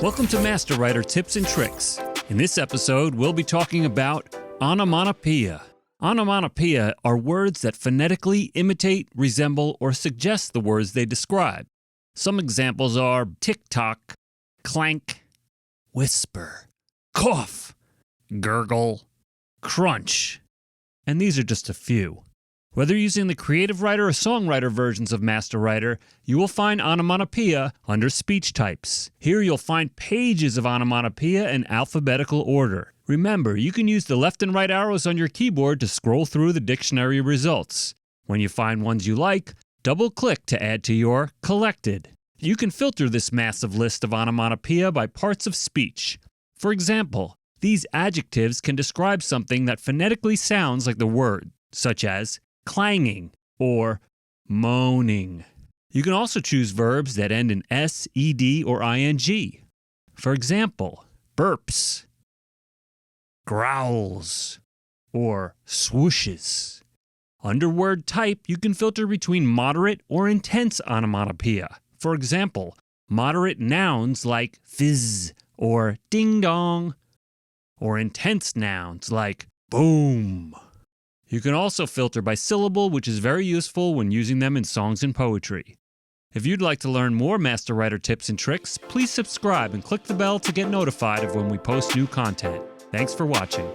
Welcome to MasterWriter Tips and Tricks. In this episode, we'll be talking about onomatopoeia. Onomatopoeia are words that phonetically imitate, resemble, or suggest the words they describe. Some examples are tick-tock, clank, whisper, cough, gurgle, crunch. And these are just a few. Whether using the Creative Writer or Songwriter versions of MasterWriter, you will find onomatopoeia under speech types. Here you'll find pages of onomatopoeia in alphabetical order. Remember, you can use the left and right arrows on your keyboard to scroll through the dictionary results. When you find ones you like, double-click to add to your collected. You can filter this massive list of onomatopoeia by parts of speech. For example, these adjectives can describe something that phonetically sounds like the word, such as clanging or moaning. You can also choose verbs that end in s, ed, or ing. For example, burps, growls, or swooshes. Under word type, you can filter between moderate or intense onomatopoeia. For example, moderate nouns like fizz or ding-dong, or intense nouns like boom. You can also filter by syllable, which is very useful when using them in songs and poetry. If you'd like to learn more MasterWriter tips and tricks, please subscribe and click the bell to get notified of when we post new content. Thanks for watching.